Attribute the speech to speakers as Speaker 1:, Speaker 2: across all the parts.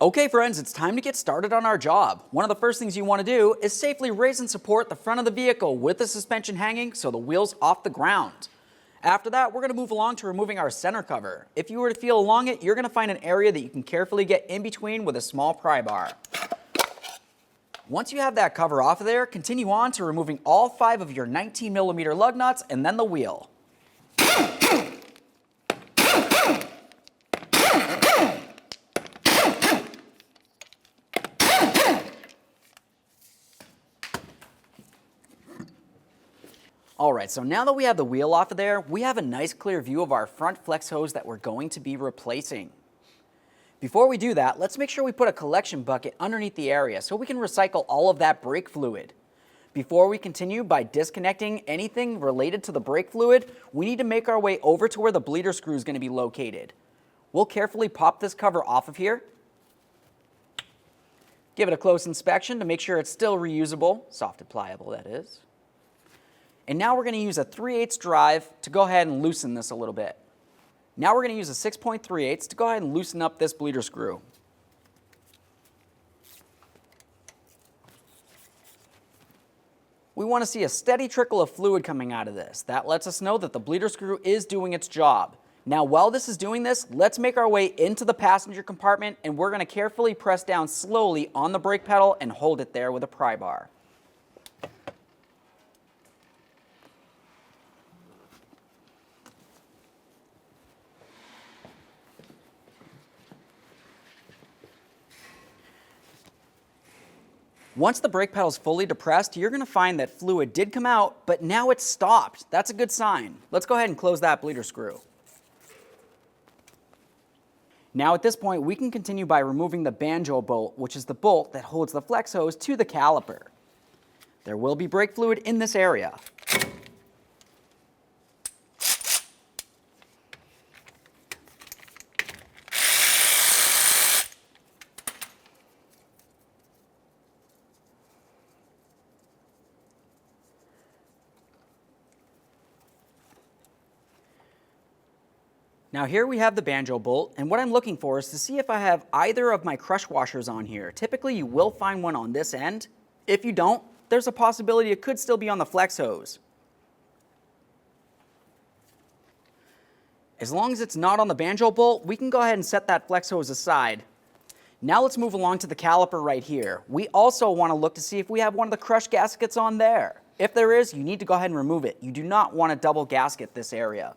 Speaker 1: Okay friends, it's time to get started on our job. One of the first things you want to do is safely raise and support the front of the vehicle with the suspension hanging so the wheel's off the ground. After that, we're going to move along to removing our center cover. If you were to feel along it, you're going to find an area that you can carefully get in between with a small pry bar. Once you have that cover off of there, continue on to removing all 5 of your 19mm lug nuts and then the wheel. Alright, so now that we have the wheel off of there, we have a nice clear view of our front flex hose that we're going to be replacing. Before we do that, let's make sure we put a collection bucket underneath the area so we can recycle all of that brake fluid. Before we continue by disconnecting anything related to the brake fluid, we need to make our way over to where the bleeder screw is going to be located. We'll carefully pop this cover off of here. Give it a close inspection to make sure it's still reusable, soft and pliable that is. And now we're going to use a 3/8 drive to go ahead and loosen this a little bit. Now we're going to use a 6.3/8 to go ahead and loosen up this bleeder screw. We want to see a steady trickle of fluid coming out of this. That lets us know that the bleeder screw is doing its job. Now while this is doing this, let's make our way into the passenger compartment and we're going to carefully press down slowly on the brake pedal and hold it there with a pry bar. Once the brake pedal is fully depressed, you're going to find that fluid did come out, but now it's stopped. That's a good sign. Let's go ahead and close that bleeder screw. Now at this point, we can continue by removing the banjo bolt, which is the bolt that holds the flex hose to the caliper. There will be brake fluid in this area. Now here we have the banjo bolt, and what I'm looking for is to see if I have either of my crush washers on here. Typically you will find one on this end. If you don't, there's a possibility it could still be on the flex hose. As long as it's not on the banjo bolt, we can go ahead and set that flex hose aside. Now let's move along to the caliper right here. We also want to look to see if we have one of the crush gaskets on there. If there is, you need to go ahead and remove it. You do not want to double gasket this area.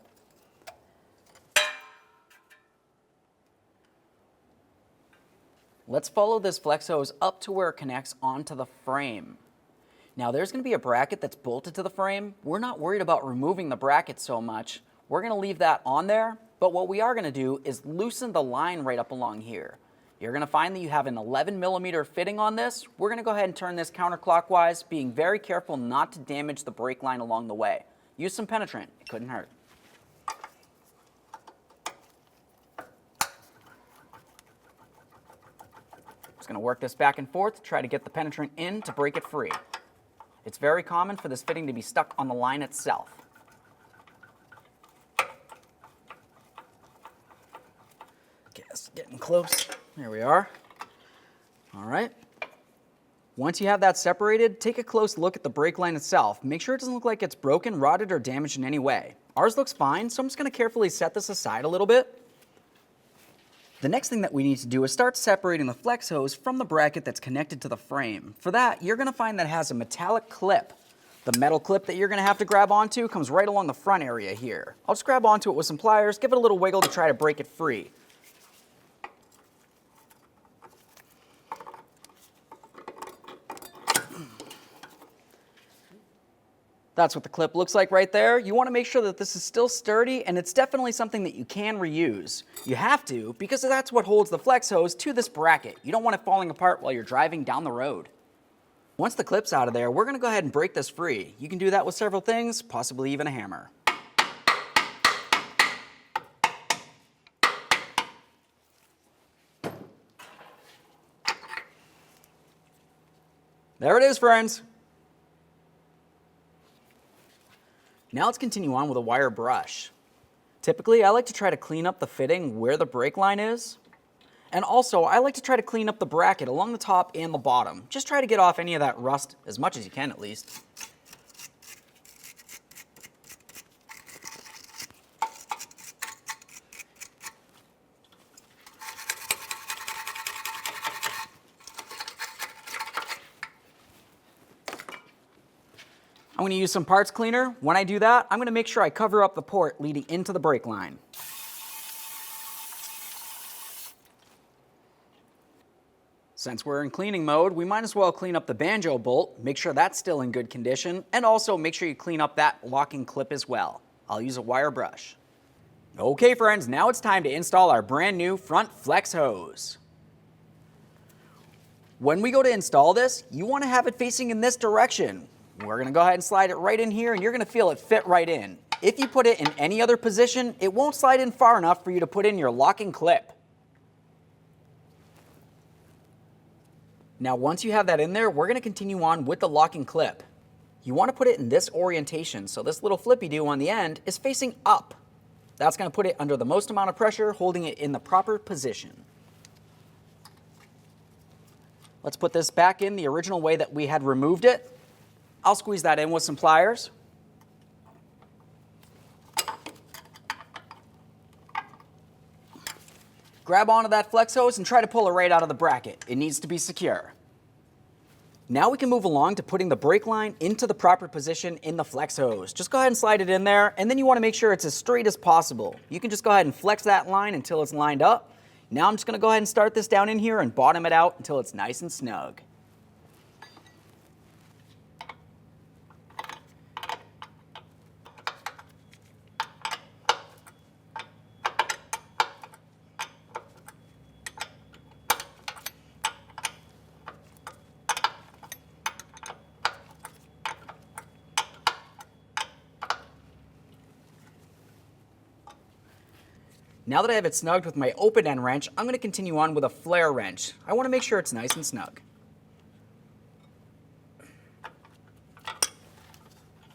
Speaker 1: Let's follow this flex hose up to where it connects onto the frame. Now there's going to be a bracket that's bolted to the frame. We're not worried about removing the bracket so much. We're going to leave that on there, but what we are going to do is loosen the line right up along here. You're going to find that you have an 11mm fitting on this. We're going to go ahead and turn this counterclockwise, being very careful not to damage the brake line along the way. Use some penetrant, it couldn't hurt. Just going to work this back and forth to try to get the penetrant in to break it free. It's very common for this fitting to be stuck on the line itself. Okay, it's getting close. There we are. All right. Once you have that separated, take a close look at the brake line itself. Make sure it doesn't look like it's broken, rotted, or damaged in any way. Ours looks fine, so I'm just going to carefully set this aside a little bit. The next thing that we need to do is start separating the flex hose from the bracket that's connected to the frame. For that, you're going to find that it has a metallic clip. The metal clip that you're going to have to grab onto comes right along the front area here. I'll just grab onto it with some pliers, give it a little wiggle to try to break it free. That's what the clip looks like right there. You want to make sure that this is still sturdy, and it's definitely something that you can reuse. You have to, because that's what holds the flex hose to this bracket. You don't want it falling apart while you're driving down the road. Once the clip's out of there, we're going to go ahead and break this free. You can do that with several things, possibly even a hammer. There it is, friends. Now let's continue on with a wire brush. Typically, I like to try to clean up the fitting where the brake line is. And also, I like to try to clean up the bracket along the top and the bottom. Just try to get off any of that rust as much as you can at least. I'm going to use some parts cleaner. When I do that, I'm going to make sure I cover up the port leading into the brake line. Since we're in cleaning mode, we might as well clean up the banjo bolt, make sure that's still in good condition, and also make sure you clean up that locking clip as well. I'll use a wire brush. Okay friends, now it's time to install our brand new front flex hose. When we go to install this, you want to have it facing in this direction. We're going to go ahead and slide it right in here, and you're going to feel it fit right in. If you put it in any other position, it won't slide in far enough for you to put in your locking clip. Now once you have that in there, we're going to continue on with the locking clip. You want to put it in this orientation, so this little flippy-do on the end is facing up. That's going to put it under the most amount of pressure, holding it in the proper position. Let's put this back in the original way that we had removed it. I'll squeeze that in with some pliers. Grab onto that flex hose and try to pull it right out of the bracket. It needs to be secure. Now we can move along to putting the brake line into the proper position in the flex hose. Just go ahead and slide it in there, and then you want to make sure it's as straight as possible. You can just go ahead and flex that line until it's lined up. Now I'm just going to go ahead and start this down in here and bottom it out until it's nice and snug. Now that I have it snugged with my open end wrench, I'm going to continue on with a flare wrench. I want to make sure it's nice and snug.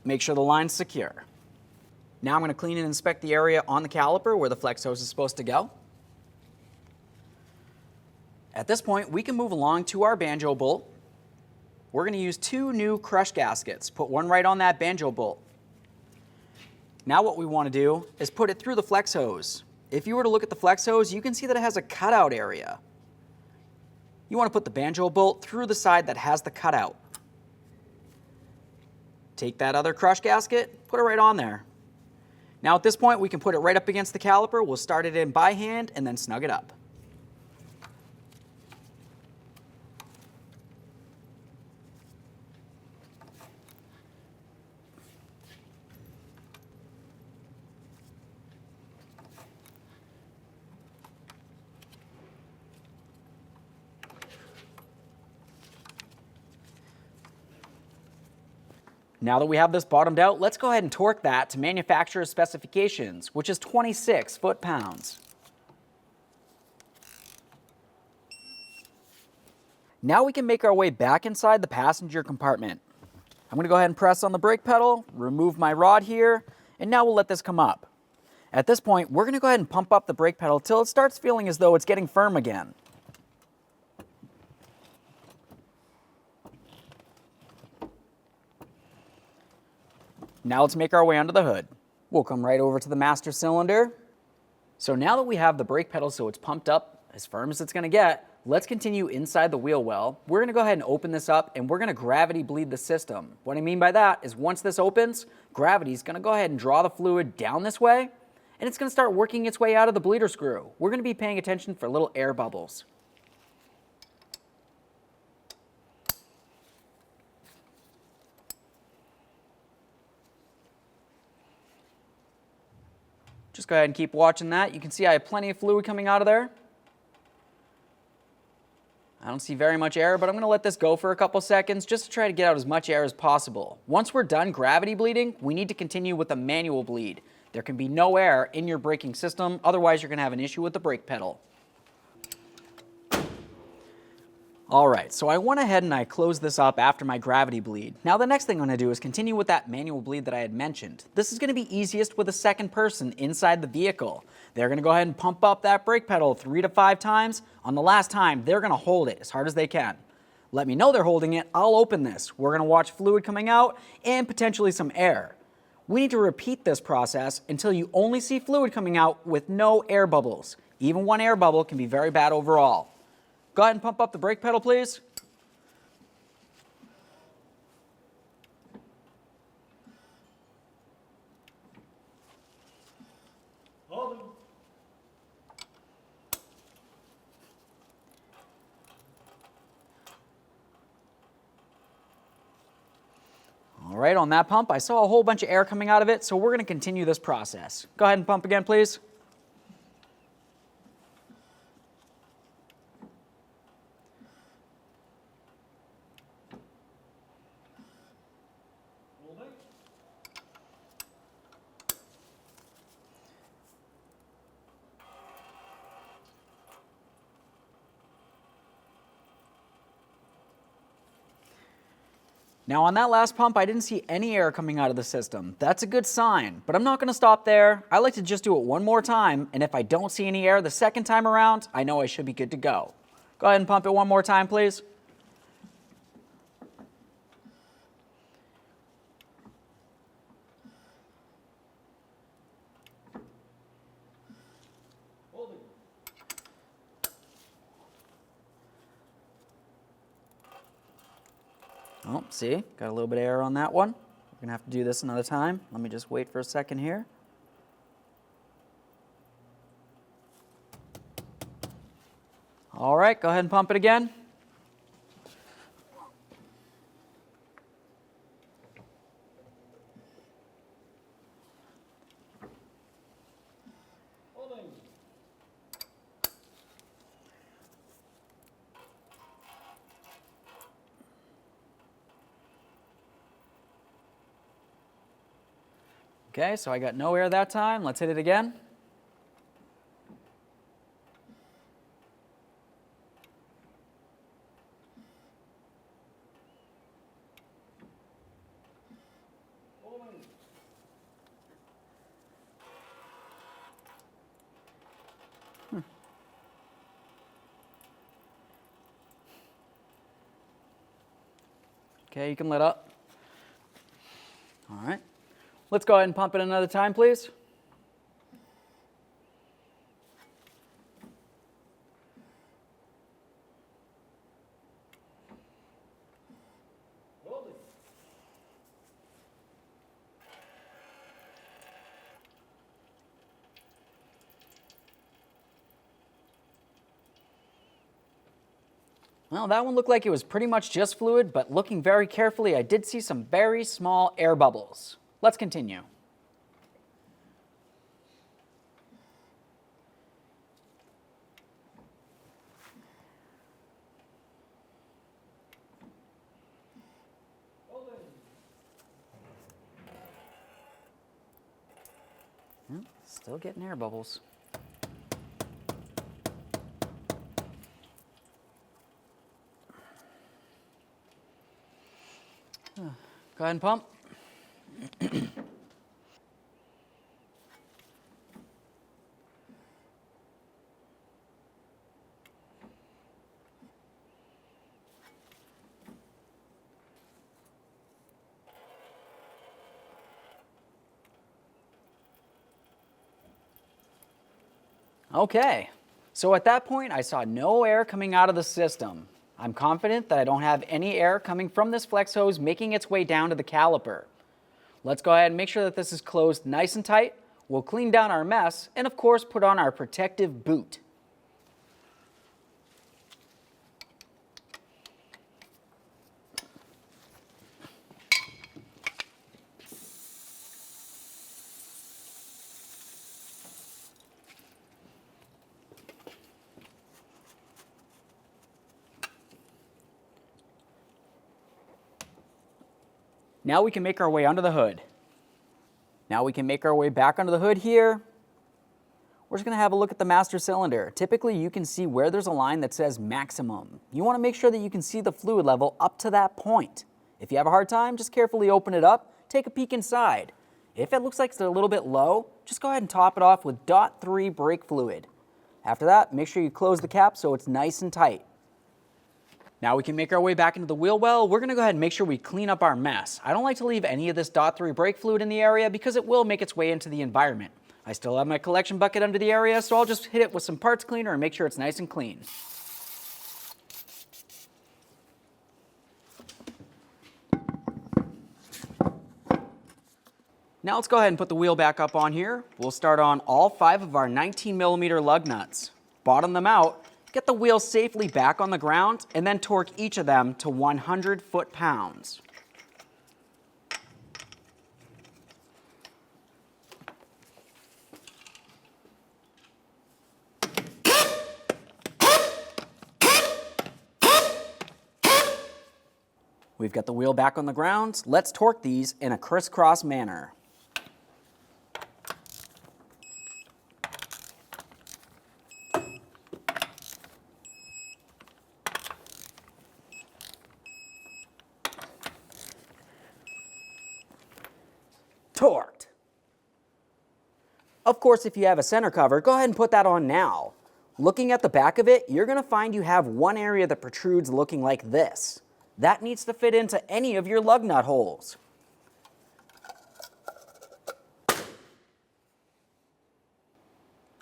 Speaker 1: Make sure the line's secure. Now I'm going to clean and inspect the area on the caliper where the flex hose is supposed to go. At this point, we can move along to our banjo bolt. We're going to use 2 new crush gaskets. Put one right on that banjo bolt. Now what we want to do is put it through the flex hose. If you were to look at the flex hose, you can see that it has a cutout area. You want to put the banjo bolt through the side that has the cutout. Take that other crush gasket, put it right on there. Now at this point, we can put it right up against the caliper. We'll start it in by hand and then snug it up. Now that we have this bottomed out, let's go ahead and torque that to manufacturer's specifications, which is 26 foot-pounds. Now we can make our way back inside the passenger compartment. I'm going to go ahead and press on the brake pedal, remove my rod here, and now we'll let this come up. At this point, we're going to go ahead and pump up the brake pedal till it starts feeling as though it's getting firm again. Now let's make our way under the hood. We'll come right over to the master cylinder. So now that we have the brake pedal so it's pumped up as firm as it's going to get, let's continue inside the wheel well. We're going to go ahead and open this up and we're going to gravity bleed the system. What I mean by that is once this opens, gravity is going to go ahead and draw the fluid down this way and it's going to start working its way out of the bleeder screw. We're going to be paying attention for little air bubbles. Just go ahead and keep watching that. You can see I have plenty of fluid coming out of there. I don't see very much air, but I'm going to let this go for a couple seconds just to try to get out as much air as possible. Once we're done gravity bleeding, we need to continue with a manual bleed. There can be no air in your braking system, otherwise you're going to have an issue with the brake pedal. All right, so I went ahead and I closed this up after my gravity bleed. Now the next thing I'm going to do is continue with that manual bleed that I had mentioned. This is going to be easiest with a second person inside the vehicle. They're going to go ahead and pump up that brake pedal 3 to 5 times. On the last time, they're going to hold it as hard as they can. Let me know they're holding it. I'll open this. We're going to watch fluid coming out and potentially some air. We need to repeat this process until you only see fluid coming out with no air bubbles. Even one air bubble can be very bad overall. Go ahead and pump up the brake pedal, please. All right, on that pump, I saw a whole bunch of air coming out of it, so we're going to continue this process. Go ahead and pump again, please. Now on that last pump, I didn't see any air coming out of the system. That's a good sign, but I'm not going to stop there. I like to just do it one more time, and if I don't see any air the second time around, I know I should be good to go. Go ahead and pump it one more time, please. Oh, see, got a little bit of air on that one. We're going to have to do this another time. Let me just wait for a second here. All right, go ahead and pump it again. Okay, so I got no air that time. Let's hit it again. Okay, you can let up. All right. Let's go ahead and pump it another time, please. Well, that one looked like it was pretty much just fluid, but looking very carefully, I did see some very small air bubbles. Let's continue. Still getting air bubbles. Go ahead and pump. Okay, so at that point I saw no air coming out of the system. I'm confident that I don't have any air coming from this flex hose making its way down to the caliper. Let's go ahead and make sure that this is closed nice and tight. We'll clean down our mess and of course put on our protective boot. Now we can make our way under the hood. Now we can make our way back under the hood here. We're just going to have a look at the master cylinder. Typically you can see where there's a line that says maximum. You want to make sure that you can see the fluid level up to that point. If you have a hard time, just carefully open it up, take a peek inside. If it looks like it's a little bit low, just go ahead and top it off with .3 brake fluid. After that, make sure you close the cap so it's nice and tight. Now we can make our way back into the wheel well. We're going to go ahead and make sure we clean up our mess. I don't like to leave any of this .3 brake fluid in the area because it will make its way into the environment. I still have my collection bucket under the area, so I'll just hit it with some parts cleaner and make sure it's nice and clean. Now let's go ahead and put the wheel back up on here. We'll start on all 5 of our 19mm lug nuts. Bottom them out, get the wheel safely back on the ground, and then torque each of them to 100 foot-pounds. We've got the wheel back on the ground. Let's torque these in a crisscross manner. Torqued. Of course, if you have a center cover, go ahead and put that on now. Looking at the back of it, you're going to find you have one area that protrudes looking like this. That needs to fit into any of your lug nut holes.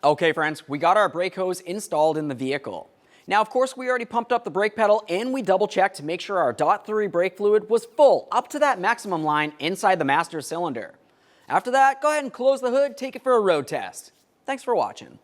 Speaker 1: Okay friends, we got our brake hose installed in the vehicle. Now of course we already pumped up the brake pedal and we double checked to make sure our .3 brake fluid was full up to that maximum line inside the master cylinder. After that, go ahead and close the hood, take it for a road test. Thanks for watching.